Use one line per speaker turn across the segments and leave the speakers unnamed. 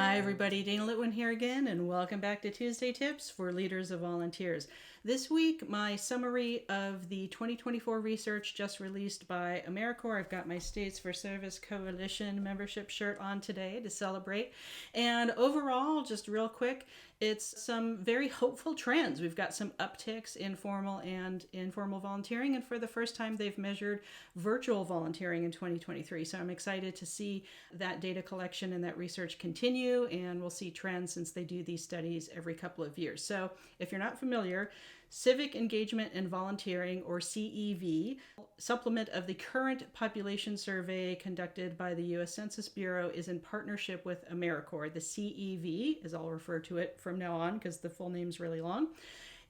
Hi everybody, Dana Litwin here again, and welcome back to Tuesday Tips for Leaders of Volunteers. This week, my summary of the 2024 research just released by AmeriCorps. I've got my States for Service Coalition membership shirt on today to celebrate. And overall, just real quick, it's some very hopeful trends. We've got some upticks in formal and informal volunteering, and for the first time, they've measured virtual volunteering in 2023. So I'm excited to see that data collection and that research continue, and we'll see trends since they do these studies every couple of years. So if you're not familiar, Civic Engagement and Volunteering, or CEV, supplement of the current population survey conducted by the U.S. Census Bureau, is in partnership with AmeriCorps. The CEV, as I'll refer to it from now on because the full name's really long,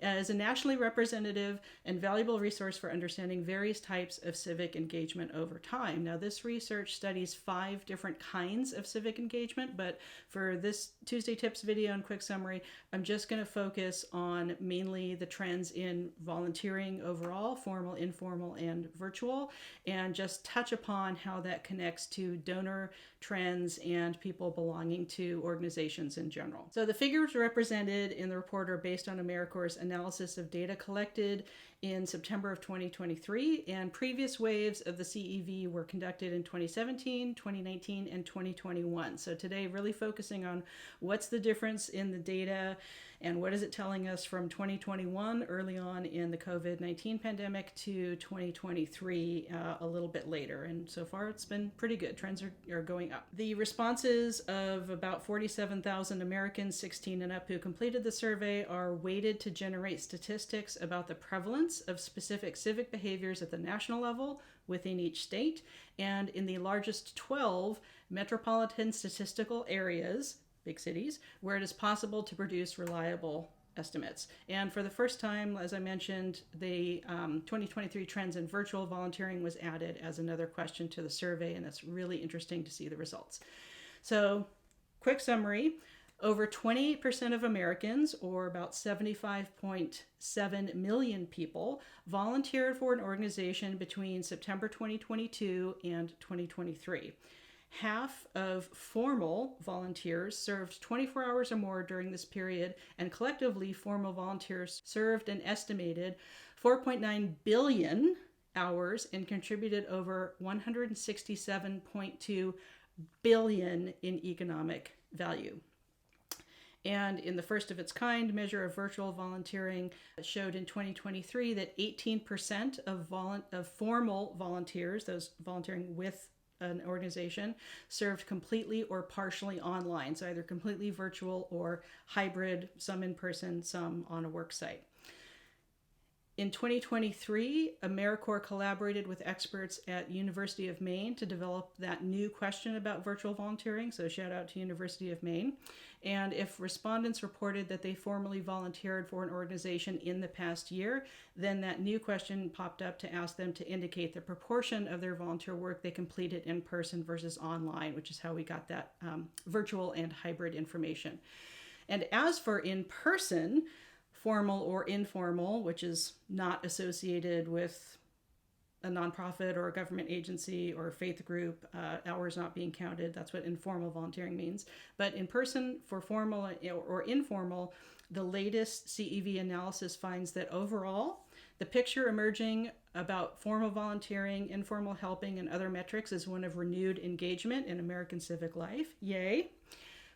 is a nationally representative and valuable resource for understanding various types of civic engagement over time. Now, this research studies 5 different kinds of civic engagement, but for this Tuesday Tips video and quick summary, I'm just going to focus on mainly the trends in volunteering overall, formal, informal, and virtual, and just touch upon how that connects to donor trends and people belonging to organizations in general. So the figures represented in the report are based on AmeriCorps' analysis of data collected in September of 2023, and previous waves of the CEV were conducted in 2017, 2019, and 2021. So today, really focusing on what's the difference in the data and what is it telling us from 2021, early on in the COVID-19 pandemic, to 2023 a little bit later. And so far, it's been pretty good. Trends are going up. The responses of about 47,000 Americans 16 and up who completed the survey are weighted to generate statistics about the prevalence of specific civic behaviors at the national level within each state, and in the largest 12 metropolitan statistical areas, big cities, where it is possible to produce reliable estimates. And for the first time, as I mentioned, the 2023 trends in virtual volunteering was added as another question to the survey, and it's really interesting to see the results. So, quick summary. Over 28% of Americans, or about 75.7 million people, volunteered for an organization between September 2022 and 2023. Half of formal volunteers served 24 hours or more during this period, and collectively, formal volunteers served an estimated 4.9 billion hours and contributed over 167.2 billion in economic value. And in the first of its kind measure of virtual volunteering, showed in 2023 that 18% of formal volunteers, those volunteering with an organization, served completely or partially online, so either completely virtual or hybrid, some in person, some on a work site. In 2023, AmeriCorps collaborated with experts at University of Maine to develop that new question about virtual volunteering, so shout out to University of Maine. And if respondents reported that they formally volunteered for an organization in the past year, then that new question popped up to ask them to indicate the proportion of their volunteer work they completed in person versus online, which is how we got that virtual and hybrid information. And as for in person, formal or informal, which is not associated with a nonprofit or a government agency or a faith group, hours not being counted. That's what informal volunteering means. But in person, for formal or informal, the latest CEV analysis finds that overall, the picture emerging about formal volunteering, informal helping, and other metrics is one of renewed engagement in American civic life. Yay!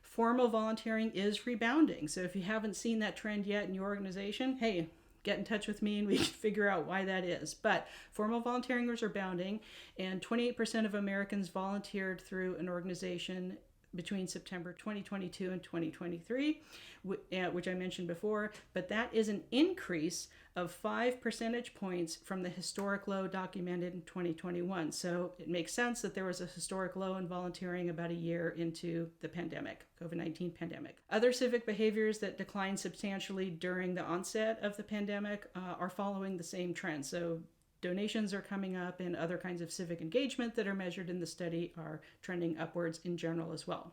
Formal volunteering is rebounding. So if you haven't seen that trend yet in your organization, hey, get in touch with me and we can figure out why that is. But formal volunteering is rebounding, and 28% of Americans volunteered through an organization between September 2022 and 2023, which I mentioned before, but that is an increase of 5 percentage points from the historic low documented in 2021. So it makes sense that there was a historic low in volunteering about a year into the pandemic, COVID-19 pandemic. Other civic behaviors that declined substantially during the onset of the pandemic are following the same trend. So donations are coming up, and other kinds of civic engagement that are measured in the study are trending upwards in general as well.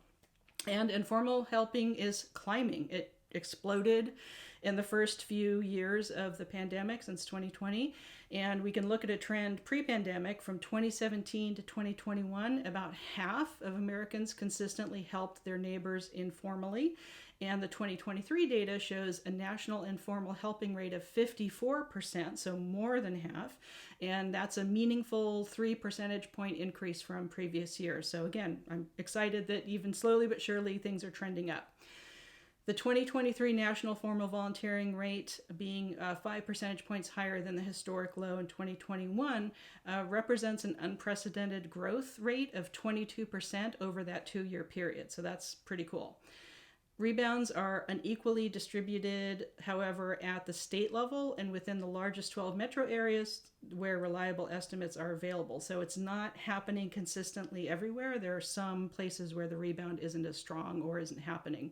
And informal helping is climbing. It exploded in the first few years of the pandemic since 2020. And we can look at a trend pre-pandemic from 2017 to 2021. About half of Americans consistently helped their neighbors informally. And the 2023 data shows a national informal helping rate of 54%, so more than half. And that's a meaningful 3 percentage point increase from previous years. So again, I'm excited that even slowly but surely things are trending up. The 2023 national formal volunteering rate, being 5 percentage points higher than the historic low in 2021, represents an unprecedented growth rate of 22% over that 2-year period. So that's pretty cool. Rebounds are unequally distributed, however, at the state level and within the largest 12 metro areas where reliable estimates are available. So it's not happening consistently everywhere. There are some places where the rebound isn't as strong or isn't happening.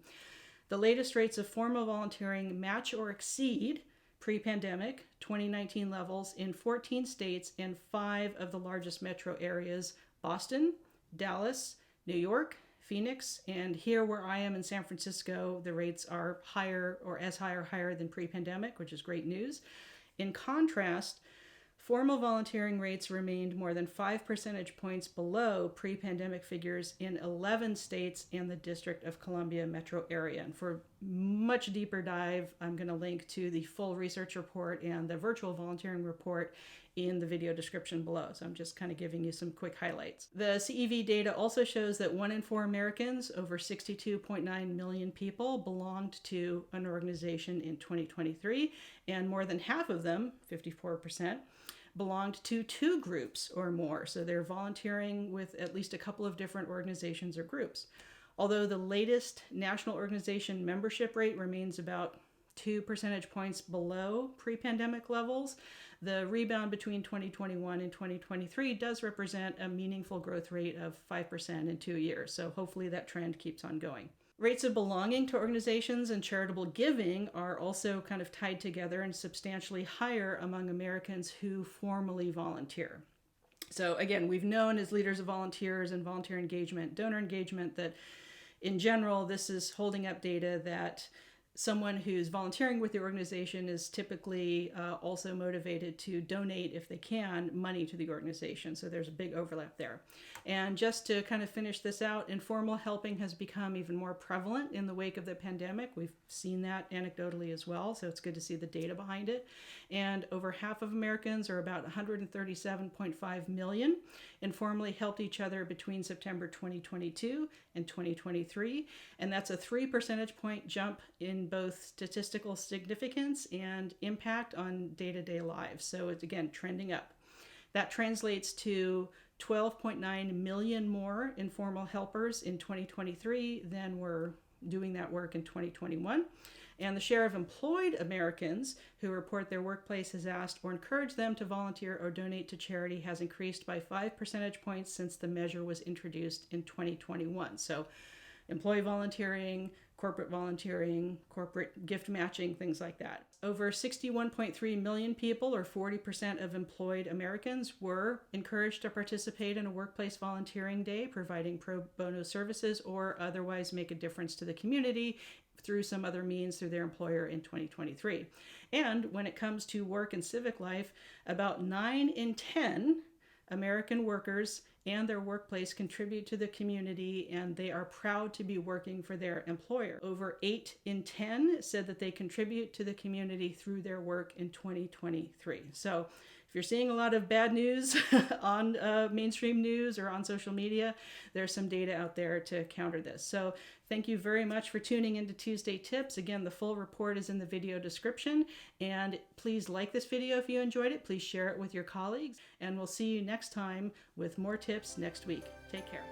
The latest rates of formal volunteering match or exceed pre-pandemic 2019 levels in 14 states and 5 of the largest metro areas: Boston, Dallas, New York, Phoenix, and here where I am in San Francisco, the rates are higher or as high or higher than pre-pandemic, which is great news. In contrast, formal volunteering rates remained more than 5 percentage points below pre-pandemic figures in 11 states and the District of Columbia metro area. And for much deeper dive, I'm going to link to the full research report and the virtual volunteering report in the video description below. So I'm just kind of giving you some quick highlights. The CEV data also shows that 1 in 4 Americans, over 62.9 million people, belonged to an organization in 2023, and more than half of them, 54%, belonged to 2 groups or more. So they're volunteering with at least a couple of different organizations or groups. Although the latest national organization membership rate remains about 2 percentage points below pre-pandemic levels, the rebound between 2021 and 2023 does represent a meaningful growth rate of 5% in 2 years. So hopefully that trend keeps on going. Rates of belonging to organizations and charitable giving are also kind of tied together and substantially higher among Americans who formally volunteer. So again, we've known as leaders of volunteers and volunteer engagement, donor engagement, that in general, this is holding up data that someone who's volunteering with the organization is typically also motivated to donate, if they can, money to the organization. So there's a big overlap there. And just to kind of finish this out, informal helping has become even more prevalent in the wake of the pandemic. We've seen that anecdotally as well, so it's good to see the data behind it. And over half of Americans, or about 137.5 million, informally helped each other between September 2022 and 2023. And that's a 3 percentage point jump in both statistical significance and impact on day-to-day lives. So it's, again, trending up. That translates to 12.9 million more informal helpers in 2023 than were doing that work in 2021. And the share of employed Americans who report their workplace has asked or encouraged them to volunteer or donate to charity has increased by 5 percentage points since the measure was introduced in 2021. So employee volunteering, corporate volunteering, corporate gift matching, things like that. Over 61.3 million people, or 40% of employed Americans, were encouraged to participate in a workplace volunteering day, providing pro bono services or otherwise make a difference to the community through some other means through their employer in 2023. And when it comes to work and civic life, about 9 in 10 American workers and their workplace contribute to the community, and they are proud to be working for their employer. Over 8 in 10 said that they contribute to the community through their work in 2023. So if you're seeing a lot of bad news on mainstream news or on social media, there's some data out there to counter this. So thank you very much for tuning into Tuesday Tips. Again, the full report is in the video description. And please like this video if you enjoyed it. Please share it with your colleagues. And we'll see you next time with more tips next week. Take care.